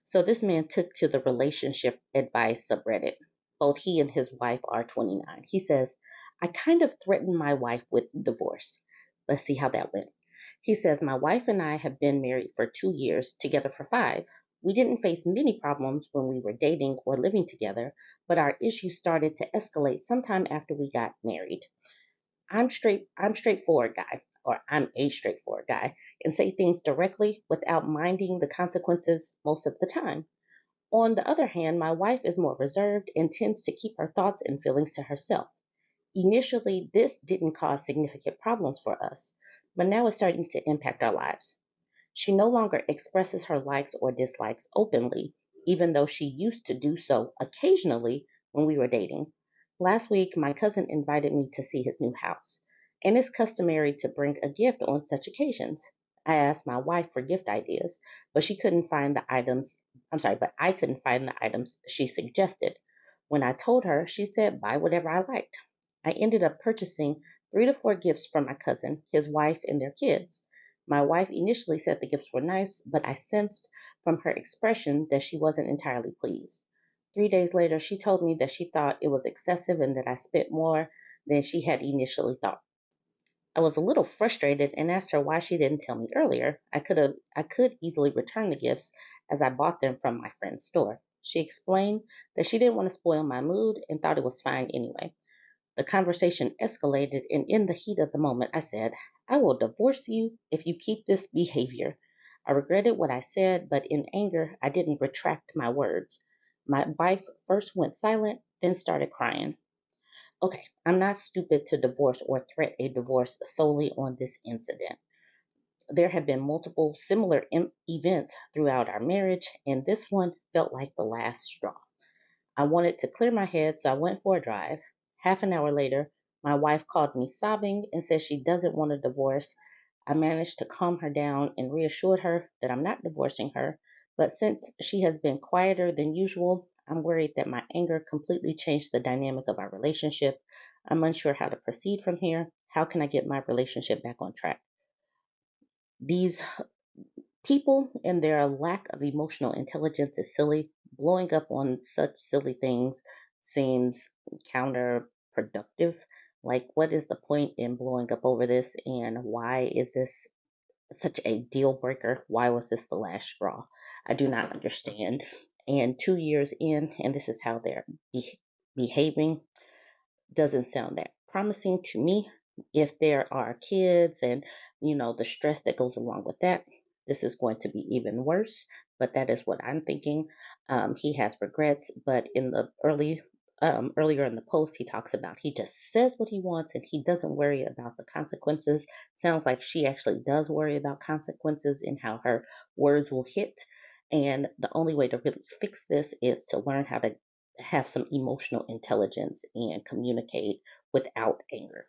So this man took to the relationship advice subreddit. Both he and his wife are 29. He says, I kind of threatened my wife with divorce. Let's see how that went. He says, my wife and I have been married for 2 years, together for 5. We didn't face many problems when we were dating or living together, but our issues started to escalate sometime after we got married. I'm straightforward guy, or I'm a straightforward guy, and say things directly without minding the consequences most of the time. On the other hand, my wife is more reserved and tends to keep her thoughts and feelings to herself. Initially, this didn't cause significant problems for us, but now it's starting to impact our lives. She no longer expresses her likes or dislikes openly, even though she used to do so occasionally when we were dating. Last week, my cousin invited me to see his new house, and it's customary to bring a gift on such occasions. I asked my wife for gift ideas, but she couldn't find the items. But I couldn't find the items she suggested. When I told her, she said buy whatever I liked. I ended up purchasing 3 to 4 gifts for my cousin, his wife, and their kids. My wife initially said the gifts were nice, but I sensed from her expression that she wasn't entirely pleased. 3 days later, she told me that she thought it was excessive and that I spent more than she had initially thought. I was a little frustrated and asked her why she didn't tell me earlier. I could easily return the gifts as I bought them from my friend's store. She explained that she didn't want to spoil my mood and thought it was fine anyway. The conversation escalated, and in the heat of the moment, I said, I will divorce you if you keep this behavior. I regretted what I said, but in anger, I didn't retract my words. My wife first went silent, then started crying. Okay, I'm not stupid to divorce or threat a divorce solely on this incident. There have been multiple similar events throughout our marriage, and this one felt like the last straw. I wanted to clear my head, so I went for a drive. Half an hour later, my wife called me sobbing and said she doesn't want a divorce. I managed to calm her down and reassured her that I'm not divorcing her, but since she has been quieter than usual, I'm worried that my anger completely changed the dynamic of our relationship. I'm unsure how to proceed from here. How can I get my relationship back on track? These people and their lack of emotional intelligence is silly. Blowing up on such silly things seems counterproductive. Like, what is the point in blowing up over this, and why is this such a deal breaker? Why was this the last straw? I do not understand. And 2 years in, and this is how they're behaving, doesn't sound that promising to me. If there are kids and, the stress that goes along with that, this is going to be even worse. But that is what I'm thinking. He has regrets, but in the earlier in the post, he talks about he just says what he wants and he doesn't worry about the consequences. Sounds like she actually does worry about consequences and how her words will hit. And the only way to really fix this is to learn how to have some emotional intelligence and communicate without anger.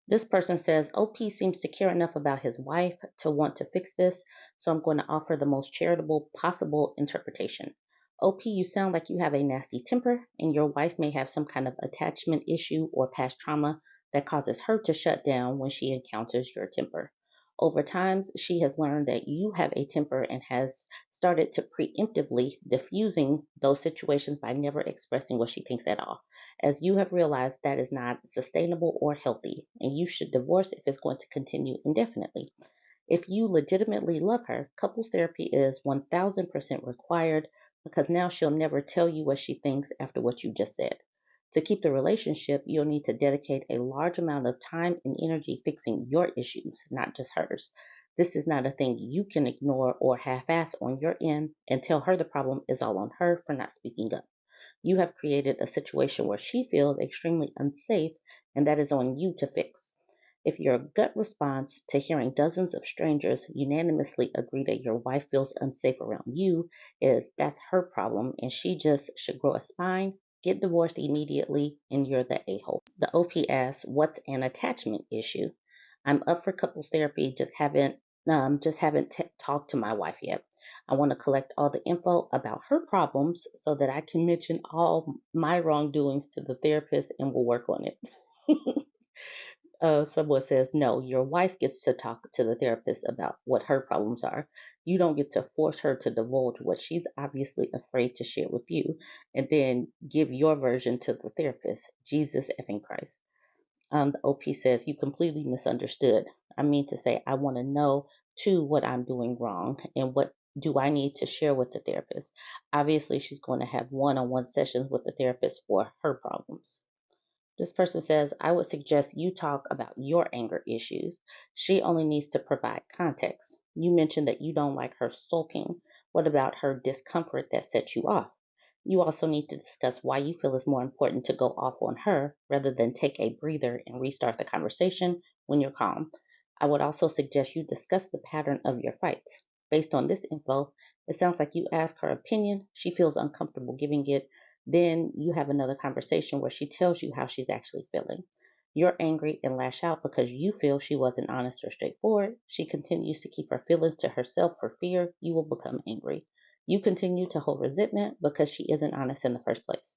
This person says OP seems to care enough about his wife to want to fix this, so I'm going to offer the most charitable possible interpretation. OP, you sound like you have a nasty temper, and your wife may have some kind of attachment issue or past trauma that causes her to shut down when she encounters your temper. Over time, she has learned that you have a temper and has started to preemptively diffusing those situations by never expressing what she thinks at all. As you have realized, that is not sustainable or healthy, and you should divorce if it's going to continue indefinitely. If you legitimately love her, couples therapy is 1000% required because now she'll never tell you what she thinks after what you just said. To keep the relationship, you'll need to dedicate a large amount of time and energy fixing your issues, not just hers. This is not a thing you can ignore or half ass on your end and tell her the problem is all on her for not speaking up. You have created a situation where she feels extremely unsafe, and that is on you to fix. If your gut response to hearing dozens of strangers unanimously agree that your wife feels unsafe around you is that's her problem and she just should grow a spine, get divorced immediately, and you're the a-hole. The OP asks, what's an attachment issue? I'm up for couples therapy, just haven't talked to my wife yet. I want to collect all the info about her problems so that I can mention all my wrongdoings to the therapist and we'll work on it. Someone says, no, your wife gets to talk to the therapist about what her problems are. You don't get to force her to divulge what she's obviously afraid to share with you and then give your version to the therapist. Jesus effing Christ. The OP says, you completely misunderstood. I mean to say, I want to know too what I'm doing wrong and what do I need to share with the therapist. Obviously, she's going to have one-on-one sessions with the therapist for her problems. This person says, I would suggest you talk about your anger issues. She only needs to provide context. You mentioned that you don't like her sulking. What about her discomfort that sets you off? You also need to discuss why you feel it's more important to go off on her rather than take a breather and restart the conversation when you're calm. I would also suggest you discuss the pattern of your fights. Based on this info, it sounds like you ask her opinion, she feels uncomfortable giving it, then you have another conversation where she tells you how she's actually feeling. You're angry and lash out because you feel she wasn't honest or straightforward. She continues to keep her feelings to herself for fear you will become angry. You continue to hold resentment because she isn't honest in the first place.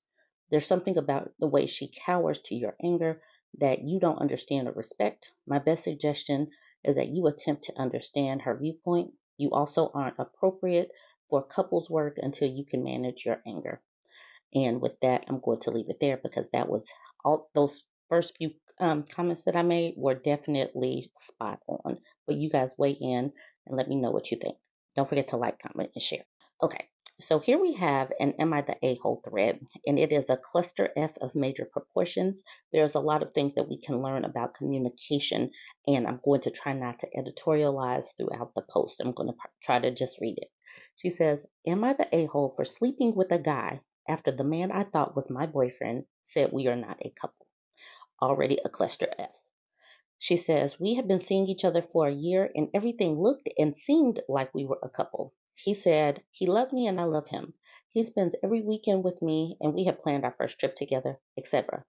There's something about the way she cowers to your anger that you don't understand or respect. My best suggestion is that you attempt to understand her viewpoint. You also aren't appropriate for couples work until you can manage your anger. And with that, I'm going to leave it there because that was all those first few comments that I made were definitely spot on. But you guys weigh in and let me know what you think. Don't forget to like, comment, and share. Okay, so here we have an Am I the A-hole thread, and it is a cluster F of major proportions. There's a lot of things that we can learn about communication, and I'm going to try not to editorialize throughout the post. I'm going to try to just read it. She says, Am I the a-hole for sleeping with a guy after the man I thought was my boyfriend said we are not a couple? Already a cluster F. She says, We have been seeing each other for a year and everything looked and seemed like we were a couple. He said he loved me and I love him. He spends every weekend with me and we have planned our first trip together, etc.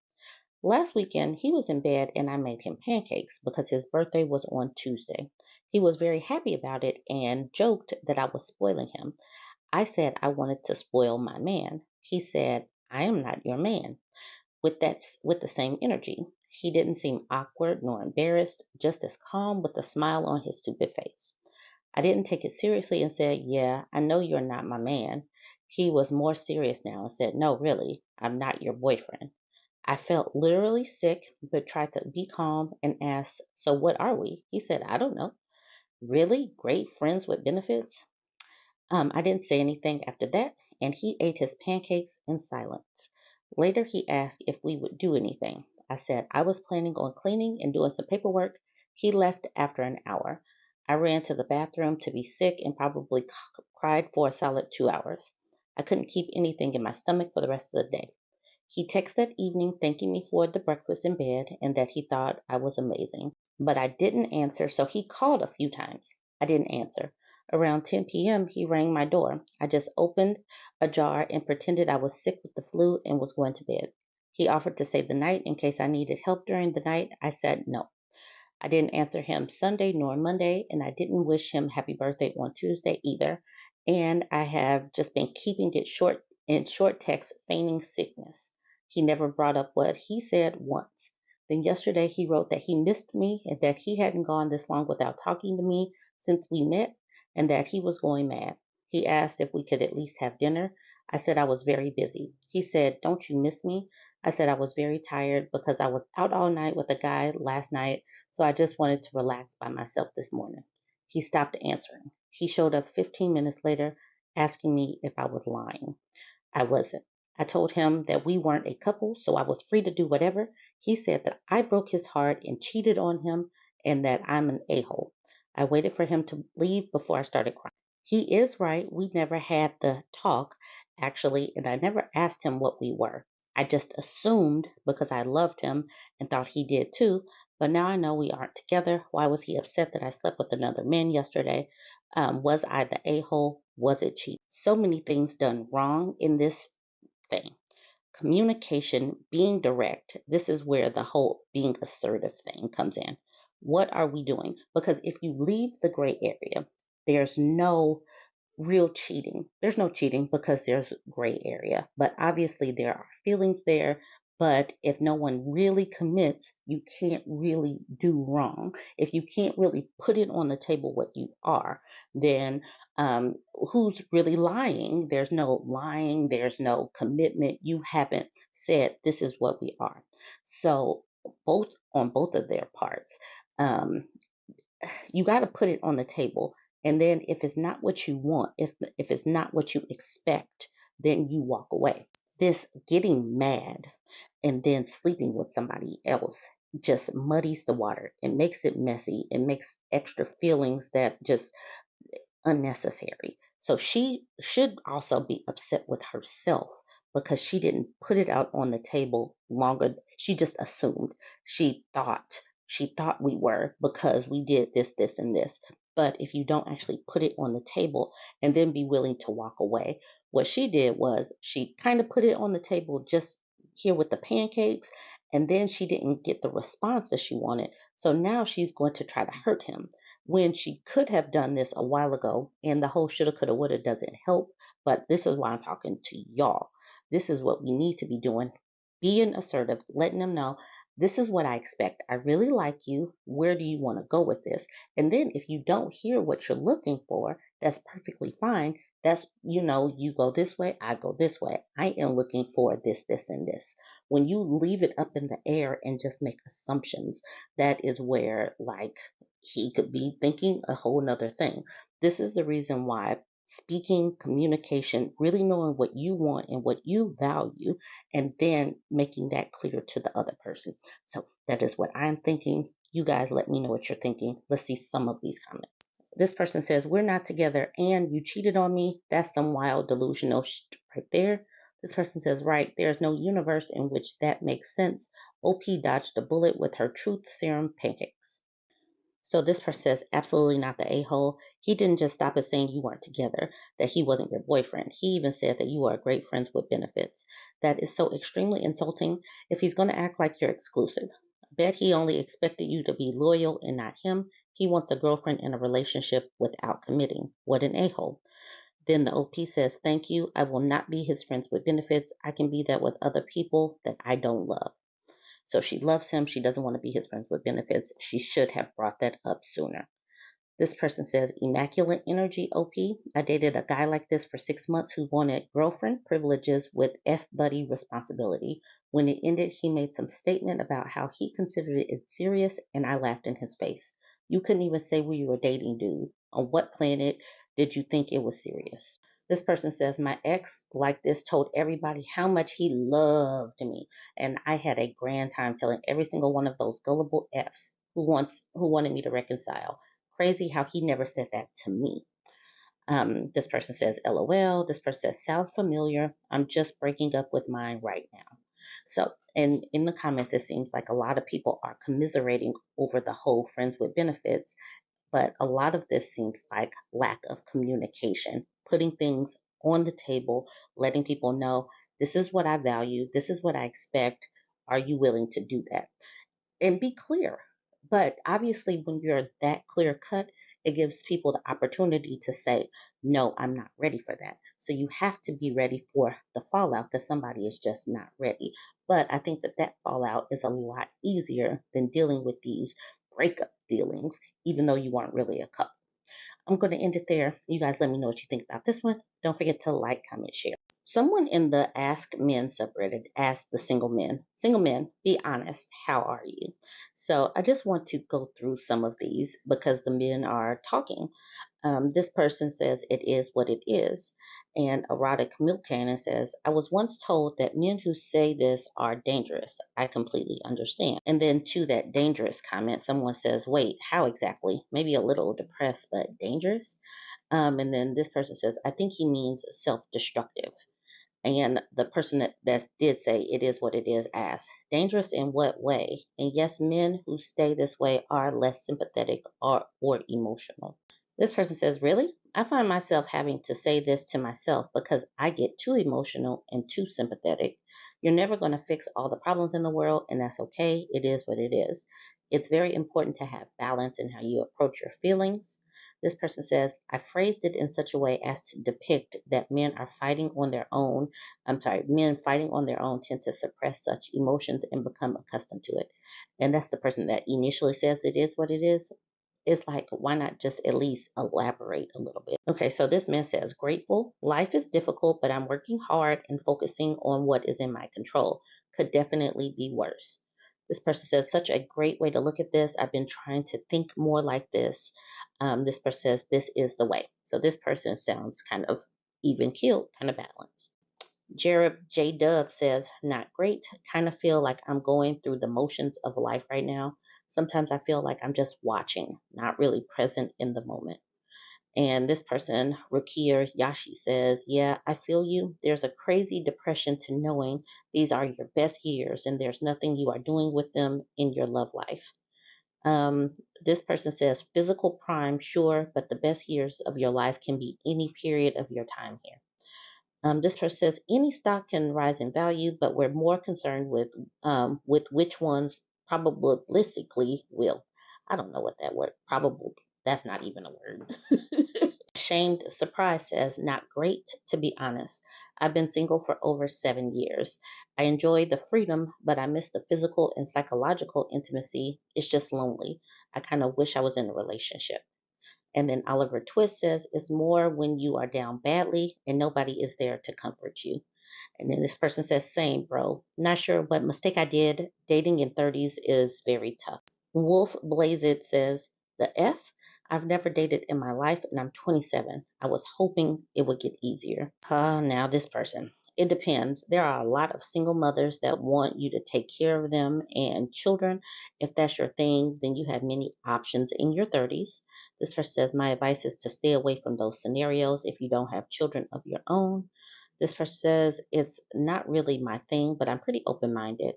Last weekend, he was in bed and I made him pancakes because his birthday was on Tuesday. He was very happy about it and joked that I was spoiling him. I said I wanted to spoil my man. He said, I am not your man. With the same energy. He didn't seem awkward nor embarrassed, just as calm with a smile on his stupid face. I didn't take it seriously and said, Yeah, I know you're not my man. He was more serious now and said, No, really, I'm not your boyfriend. I felt literally sick, but tried to be calm and asked, So what are we? He said, I don't know. Really? Great friends with benefits? I didn't say anything after that, and he ate his pancakes in silence. Later, he asked if we would do anything. I said I was planning on cleaning and doing some paperwork. He left after an hour. I ran to the bathroom to be sick and probably cried for a solid 2 hours. I couldn't keep anything in my stomach for the rest of the day. He texted that evening thanking me for the breakfast in bed and that he thought I was amazing. But I didn't answer, so he called a few times. I didn't answer. Around 10 p.m., he rang my door. I just opened a jar and pretended I was sick with the flu and was going to bed. He offered to stay the night in case I needed help during the night. I said no. I didn't answer him Sunday nor Monday, and I didn't wish him happy birthday on Tuesday either. And I have just been keeping it short in short text, feigning sickness. He never brought up what he said once. Then yesterday he wrote that he missed me and that he hadn't gone this long without talking to me since we met and that he was going mad. He asked if we could at least have dinner. I said I was very busy. He said, Don't you miss me? I said I was very tired because I was out all night with a guy last night, so I just wanted to relax by myself this morning. He stopped answering. He showed up 15 minutes later asking me if I was lying. I wasn't. I told him that we weren't a couple, so I was free to do whatever. He said that I broke his heart and cheated on him and that I'm an a-hole. I waited for him to leave before I started crying. He is right. We never had the talk, actually, and I never asked him what we were. I just assumed because I loved him and thought he did too, but now I know we aren't together. Why was he upset that I slept with another man yesterday? Was I the a-hole? Was it cheating? So many things done wrong in this thing. Communication, being direct. This is where the whole being assertive thing comes in. What are we doing? Because if you leave the gray area, there's no real cheating. There's no cheating because there's gray area. But obviously there are feelings there. But if no one really commits, you can't really do wrong. If you can't really put it on the table what you are, then who's really lying? There's no lying, there's no commitment. You haven't said this is what we are. So both of their parts, um, you got to put it on the table. And then if it's not what you want, if it's not what you expect, then you walk away. This getting mad and then sleeping with somebody else just muddies the water. It makes it messy. It makes extra feelings that just unnecessary. So she should also be upset with herself because she didn't put it out on the table longer. She just assumed. She thought we were because we did this, this, and this. But if you don't actually put it on the table and then be willing to walk away, what she did was she kind of put it on the table just here with the pancakes, and then she didn't get the response that she wanted. So now she's going to try to hurt him when she could have done this a while ago. And the whole shoulda, coulda, woulda doesn't help. But this is why I'm talking to y'all. This is what we need to be doing. Being assertive, letting them know this is what I expect. I really like you. Where do you want to go with this? And then if you don't hear what you're looking for, that's perfectly fine. That's, you go this way, I go this way. I am looking for this, this, and this. When you leave it up in the air and just make assumptions, that is where, like, he could be thinking a whole nother thing. This is the reason why speaking, communication, really knowing what you want and what you value, and then making that clear to the other person. So that is what I'm thinking. You guys let me know what you're thinking. Let's see some of these comments. This person says, we're not together and you cheated on me. That's some wild delusional right there. This person says, right, there's no universe in which that makes sense. OP dodged a bullet with her truth serum pancakes. So this person says, absolutely not the a-hole. He didn't just stop at saying you weren't together, that he wasn't your boyfriend. He even said that you are great friends with benefits. That is so extremely insulting if he's going to act like you're exclusive. I bet he only expected you to be loyal and not him. He wants a girlfriend in a relationship without committing. What an a-hole. Then the OP says, thank you. I will not be his friends with benefits. I can be that with other people that I don't love. So she loves him. She doesn't want to be his friends with benefits. She should have brought that up sooner. This person says, immaculate energy, OP. I dated a guy like this for 6 months who wanted girlfriend privileges with F-buddy responsibility. When it ended, he made some statement about how he considered it serious, and I laughed in his face. You couldn't even say we were dating, dude. On what planet did you think it was serious? This person says, my ex like this told everybody how much he loved me, and I had a grand time telling every single one of those gullible Fs who wanted me to reconcile. Crazy how he never said that to me. This person says, LOL. This person says, sounds familiar. I'm just breaking up with mine right now. So, and in the comments, it seems like a lot of people are commiserating over the whole friends with benefits, but a lot of this seems like lack of communication, putting things on the table, letting people know this is what I value, this is what I expect. Are you willing to do that? And be clear. But obviously, when you're that clear cut, it gives people the opportunity to say, no, I'm not ready for that. So you have to be ready for the fallout that somebody is just not ready. But I think that that fallout is a lot easier than dealing with these breakup dealings, even though you aren't really a couple. I'm going to end it there. You guys let me know what you think about this one. Don't forget to like, comment, share. Someone in the AskMen subreddit asked the single men, be honest, how are you? So I just want to go through some of these because the men are talking. This person says it is what it is. And Erotic Milk Cannon says, I was once told that men who say this are dangerous. I completely understand. And then to that dangerous comment, someone says, wait, how exactly? Maybe a little depressed, but dangerous? And then this person says, I think he means self-destructive. And the person that did say it is what it is asked, dangerous in what way? And yes, men who stay this way are less sympathetic or emotional. This person says, really? I find myself having to say this to myself because I get too emotional and too sympathetic. You're never going to fix all the problems in the world, and that's okay. It is what it is. It's very important to have balance in how you approach your feelings. This person says, I phrased it in such a way as to depict that men are fighting on their own. Men fighting on their own tend to suppress such emotions and become accustomed to it. And that's the person that initially says it is what it is. It's like, why not just at least elaborate a little bit? Okay, so this man says, grateful. Life is difficult, but I'm working hard and focusing on what is in my control. Could definitely be worse. This person says, such a great way to look at this. I've been trying to think more like this. This person says, this is the way. So this person sounds kind of even keeled, kind of balanced. Jared J. Dub says, not great. Kind of feel like I'm going through the motions of life right now. Sometimes I feel like I'm just watching, not really present in the moment. And this person, Rukia Yashi, says, yeah, I feel you. There's a crazy depression to knowing these are your best years and there's nothing you are doing with them in your love life. This person says, physical prime, sure, but the best years of your life can be any period of your time here. This person says any stock can rise in value, but we're more concerned with which ones probabilistically will. I don't know what that word probable. That's not even a word. Shamed Surprise says, not great, to be honest. I've been single for over 7 years. I enjoy the freedom, but I miss the physical and psychological intimacy. It's just lonely. I kind of wish I was in a relationship. And then Oliver Twist says, it's more when you are down badly and nobody is there to comfort you. And then this person says, same, bro. Not sure what mistake I did. Dating in 30s is very tough. Wolf Blazed says, the F? I've never dated in my life and I'm 27. I was hoping it would get easier. Now this person. It depends. There are a lot of single mothers that want you to take care of them and children. If that's your thing, then you have many options in your 30s. This person says, my advice is to stay away from those scenarios if you don't have children of your own. This person says, it's not really my thing, but I'm pretty open-minded.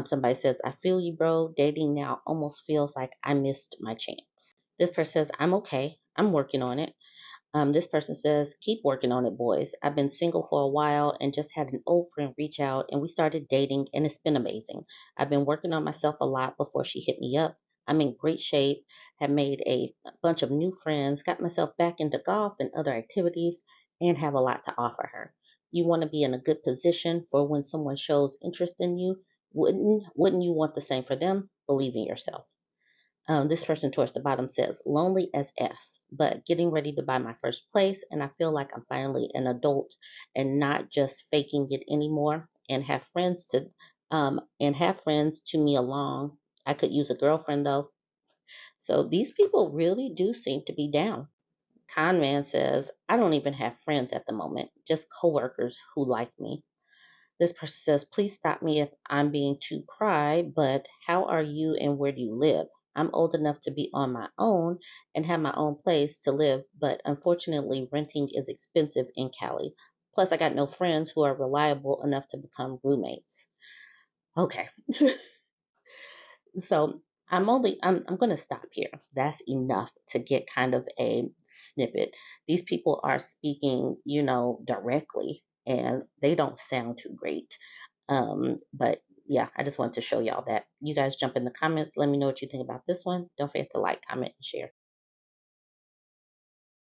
Somebody says, I feel you, bro. Dating now almost feels like I missed my chance. This person says, I'm okay. I'm working on it. This person says, keep working on it, boys. I've been single for a while and just had an old friend reach out and we started dating and it's been amazing. I've been working on myself a lot before she hit me up. I'm in great shape, have made a bunch of new friends, got myself back into golf and other activities, and have a lot to offer her. You want to be in a good position for when someone shows interest in you. Wouldn't you want the same for them? Believe in yourself. This person towards the bottom says, lonely as F, but getting ready to buy my first place. And I feel like I'm finally an adult and not just faking it anymore and have friends to me along. I could use a girlfriend though. So these people really do seem to be down. Conman says, I don't even have friends at the moment, just coworkers who like me. This person says, please stop me if I'm being too cry, but how are you and where do you live? I'm old enough to be on my own and have my own place to live, but unfortunately, renting is expensive in Cali. Plus, I got no friends who are reliable enough to become roommates. Okay, so I'm going to stop here. That's enough to get kind of a snippet. These people are speaking, directly, and they don't sound too great. But yeah, I just wanted to show y'all that. You guys jump in the comments. Let me know what you think about this one. Don't forget to like, comment, and share.